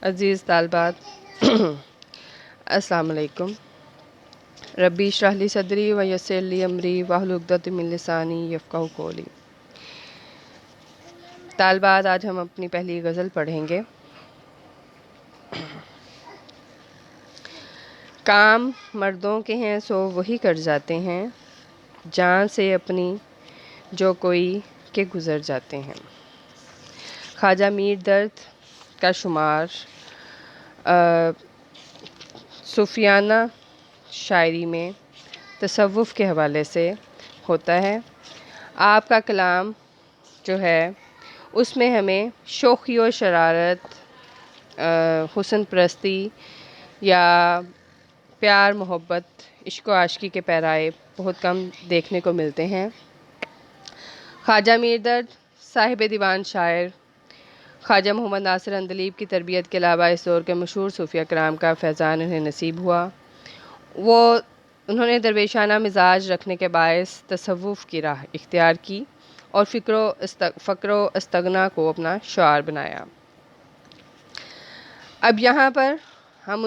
عزیز طالبات السلام علیکم۔ ربی اشرح لی صدری ویسر لی امری واحلل عقدۃ من لسانی یفقہوا قولی۔ طالبات، آج ہم اپنی پہلی غزل پڑھیں گے۔ کام مردوں کے ہیں سو وہی کر جاتے ہیں، جان سے اپنی جو کوئی کے گزر جاتے ہیں۔ خواجہ میر درد کا شمار صوفیانہ شاعری میں تصوف کے حوالے سے ہوتا ہے۔ آپ کا کلام جو ہے اس میں ہمیں شوخی و شرارت، حسن پرستی یا پیار محبت، عشق و عاشقی کے پیرائے بہت کم دیکھنے کو ملتے ہیں۔ خواجہ میر درد صاحب دیوان شاعر خواجہ محمد ناصر عندلیب کی تربیت کے علاوہ اس دور کے مشہور صوفیہ کرام کا فیضان انہیں نصیب ہوا۔ انہوں نے درویشانہ مزاج رکھنے کے باعث تصوف کی راہ اختیار کی اور فقر و استغنا کو اپنا شعار بنایا۔ اب یہاں پر ہم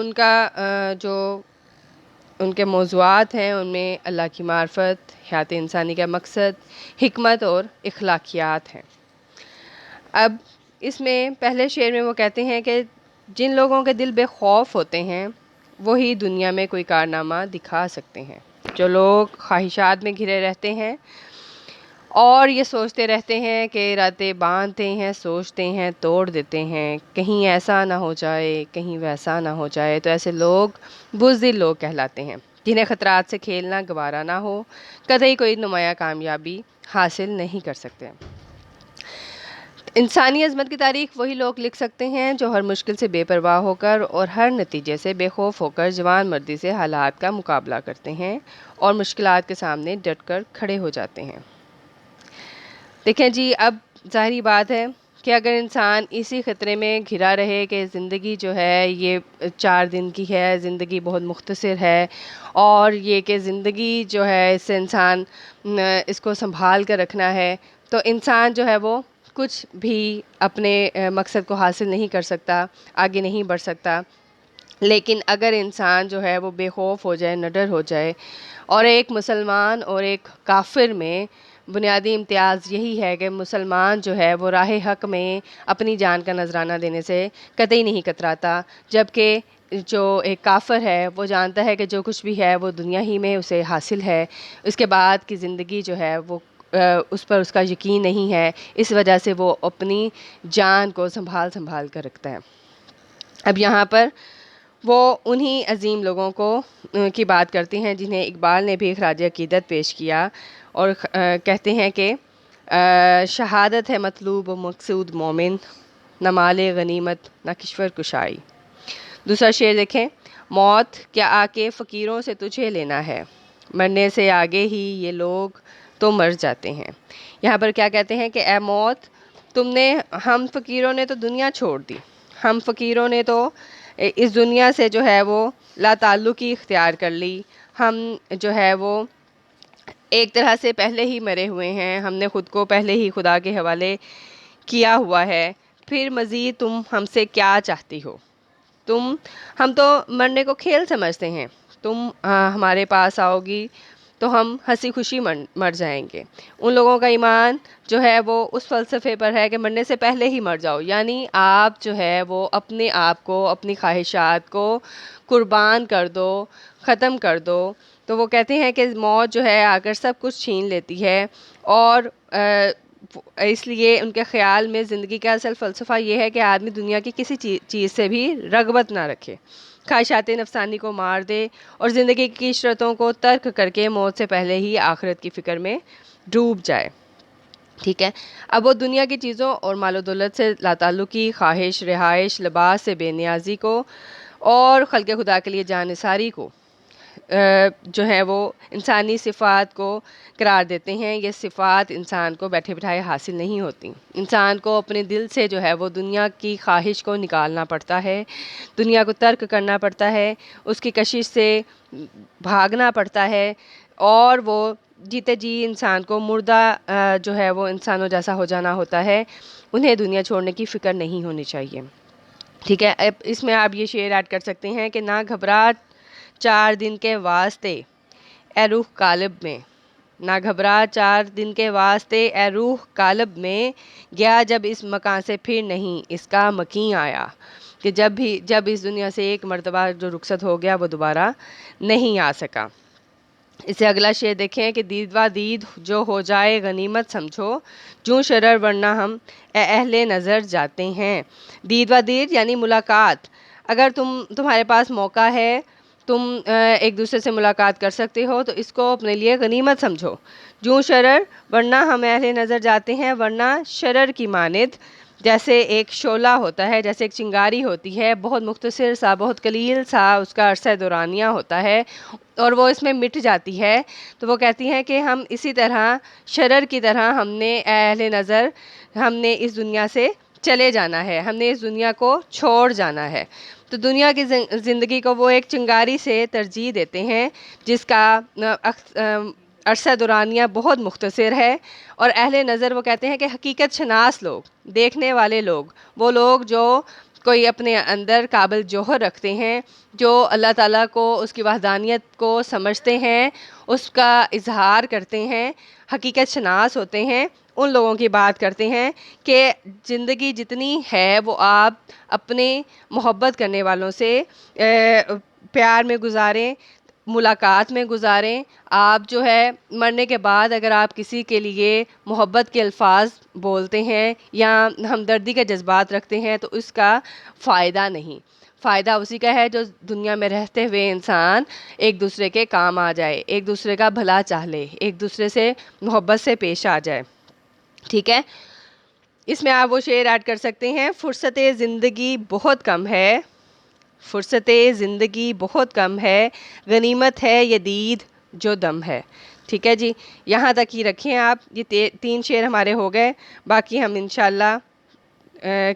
ان کے موضوعات ہیں، ان میں اللہ کی معرفت، حیات انسانی کا مقصد، حکمت اور اخلاقیات ہیں۔ اب اس میں پہلے شعر میں وہ کہتے ہیں کہ جن لوگوں کے دل بے خوف ہوتے ہیں وہی دنیا میں کوئی کارنامہ دکھا سکتے ہیں۔ جو لوگ خواہشات میں گھرے رہتے ہیں اور یہ سوچتے رہتے ہیں کہ راتیں باندھتے ہیں، سوچتے ہیں، توڑ دیتے ہیں، کہیں ایسا نہ ہو جائے، کہیں ویسا نہ ہو جائے، تو ایسے لوگ بزدل لوگ کہلاتے ہیں، جنہیں خطرات سے کھیلنا گوارا نہ ہو، کتئی کوئی نمایاں کامیابی حاصل نہیں کر سکتے۔ انسانی عظمت کی تاریخ وہی لوگ لکھ سکتے ہیں جو ہر مشکل سے بے پرواہ ہو کر اور ہر نتیجے سے بے خوف ہو کر جوان مردی سے حالات کا مقابلہ کرتے ہیں اور مشکلات کے سامنے ڈٹ کر کھڑے ہو جاتے ہیں۔ دیکھیں جی، اب ظاہری بات ہے کہ اگر انسان اسی خطرے میں گھرا رہے کہ زندگی جو ہے یہ 4 دن کی ہے، زندگی بہت مختصر ہے، اور یہ کہ زندگی جو ہے اس سے انسان اس کو سنبھال کر رکھنا ہے، تو انسان جو ہے وہ کچھ بھی اپنے مقصد کو حاصل نہیں کر سکتا، آگے نہیں بڑھ سکتا۔ لیکن اگر انسان جو ہے وہ بے خوف ہو جائے، نڈر ہو جائے، اور ایک مسلمان اور ایک کافر میں بنیادی امتیاز یہی ہے کہ مسلمان جو ہے وہ راہ حق میں اپنی جان کا نذرانہ دینے سے قطعی نہیں کتراتا، جبکہ جو ایک کافر ہے وہ جانتا ہے کہ جو کچھ بھی ہے وہ دنیا ہی میں اسے حاصل ہے، اس کے بعد کی زندگی جو ہے وہ اس پر اس کا یقین نہیں ہے، اس وجہ سے وہ اپنی جان کو سنبھال کر رکھتا ہے۔ اب یہاں پر وہ انہی عظیم لوگوں کی بات کرتے ہیں جنہیں اقبال نے بھی خراج عقیدت پیش کیا، اور کہتے ہیں کہ شہادت ہے مطلوب و مقصود مومن، نہ مال غنیمت نہ کشور کشائی۔ دوسرا شعر دیکھیں، موت کیا آ کے فقیروں سے تجھے لینا ہے، مرنے سے آگے ہی یہ لوگ تو مر جاتے ہیں۔ یہاں پر کیا کہتے ہیں کہ اے موت، ہم فقیروں نے تو دنیا چھوڑ دی، ہم فقیروں نے تو اس دنیا سے جو ہے وہ لا تعلقی اختیار کر لی، ہم جو ہے وہ ایک طرح سے پہلے ہی مرے ہوئے ہیں، ہم نے خود کو پہلے ہی خدا کے حوالے کیا ہوا ہے، پھر مزید تم ہم سے کیا چاہتی ہو؟ ہم تو مرنے کو کھیل سمجھتے ہیں، تم ہمارے پاس آؤ گی تو ہم ہنسی خوشی مر جائیں گے۔ ان لوگوں کا ایمان جو ہے وہ اس فلسفے پر ہے کہ مرنے سے پہلے ہی مر جاؤ، یعنی آپ جو ہے وہ اپنے آپ کو، اپنی خواہشات کو قربان کر دو، ختم کر دو۔ تو وہ کہتے ہیں کہ موت جو ہے آ کر سب کچھ چھین لیتی ہے، اور اس لیے ان کے خیال میں زندگی کا اصل فلسفہ یہ ہے کہ آدمی دنیا کی کسی چیز سے بھی رغبت نہ رکھے، خواہشات نفسانی کو مار دے اور زندگی کی عشرتوں کو ترک کر کے موت سے پہلے ہی آخرت کی فکر میں ڈوب جائے۔ ٹھیک ہے، اب وہ دنیا کی چیزوں اور مال و دولت سے لاتعلقی، خواہش، رہائش، لباس سے بے نیازی کو اور خلق خدا کے لیے جان نثاری کو جو ہے وہ انسانی صفات کو قرار دیتے ہیں۔ یہ صفات انسان کو بیٹھے بٹھائے حاصل نہیں ہوتی، انسان کو اپنے دل سے جو ہے وہ دنیا کی خواہش کو نکالنا پڑتا ہے، دنیا کو ترک کرنا پڑتا ہے، اس کی کشش سے بھاگنا پڑتا ہے، اور وہ جیتے جی انسان کو مردہ جو ہے وہ انسانوں جیسا ہو جانا ہوتا ہے۔ انہیں دنیا چھوڑنے کی فکر نہیں ہونی چاہیے۔ ٹھیک ہے، اب اس میں آپ یہ شعر ایڈ کر سکتے ہیں کہ نہ گھبرا 4 دن کے واسطے اے روح قالب میں، نہ گھبرا 4 دن کے واسطے اے روح قالب میں، گیا جب اس مکان سے پھر نہیں اس کا مکیں آیا، کہ جب اس دنیا سے ایک مرتبہ جو رخصت ہو گیا وہ دوبارہ نہیں آ سکا۔ اس سے اگلا شعر دیکھیں کہ دید و دید جو ہو جائے غنیمت سمجھو، جوں شرر ورنہ ہم اے اہل نظر جاتے ہیں۔ دید و دید یعنی ملاقات، اگر تمہارے پاس موقع ہے، تم ایک دوسرے سے ملاقات کر سکتے ہو تو اس کو اپنے لیے غنیمت سمجھو۔ جوں شرر ورنہ ہم اہل نظر جاتے ہیں، ورنہ شرر کی مانند جیسے ایک شعلہ ہوتا ہے، جیسے ایک چنگاری ہوتی ہے، بہت مختصر سا، بہت قلیل سا اس کا عرصہ دورانیہ ہوتا ہے اور وہ اس میں مٹ جاتی ہے، تو وہ کہتی ہیں کہ ہم اسی طرح شرر کی طرح ہم نے اہل نظر ہم نے اس دنیا سے چلے جانا ہے، ہم نے اس دنیا کو چھوڑ جانا ہے۔ تو دنیا کی زندگی کو وہ ایک چنگاری سے ترجیح دیتے ہیں جس کا عرصہ دورانیہ بہت مختصر ہے، اور اہل نظر وہ کہتے ہیں کہ حقیقت شناس لوگ، دیکھنے والے لوگ، وہ لوگ جو کوئی اپنے اندر قابل جوہر رکھتے ہیں، جو اللہ تعالیٰ کو، اس کی وحدانیت کو سمجھتے ہیں، اس کا اظہار کرتے ہیں، حقیقت شناس ہوتے ہیں، ان لوگوں کی بات کرتے ہیں کہ زندگی جتنی ہے وہ آپ اپنے محبت کرنے والوں سے پیار میں گزاریں، ملاقات میں گزاریں۔ آپ جو ہے مرنے کے بعد اگر آپ کسی کے لیے محبت کے الفاظ بولتے ہیں یا ہمدردی کے جذبات رکھتے ہیں تو اس کا فائدہ نہیں، فائدہ اسی کا ہے جو دنیا میں رہتے ہوئے انسان ایک دوسرے کے کام آ جائے، ایک دوسرے کا بھلا چاہ لے، ایک دوسرے سے محبت سے پیش آ جائے۔ ٹھیک ہے، اس میں آپ وہ شعر ایڈ کر سکتے ہیں، فرصت زندگی بہت کم ہے، فرصت زندگی بہت کم ہے، غنیمت ہے یہ دید جو دم ہے۔ ٹھیک ہے جی، یہاں تک ہی رکھیں آپ، یہ 3 شعر ہمارے ہو گئے، باقی ہم انشاءاللہ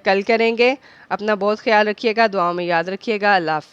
کل کریں گے۔ اپنا بہت خیال رکھیے گا، دعاؤں میں یاد رکھیے گا۔ اللہ حافظ۔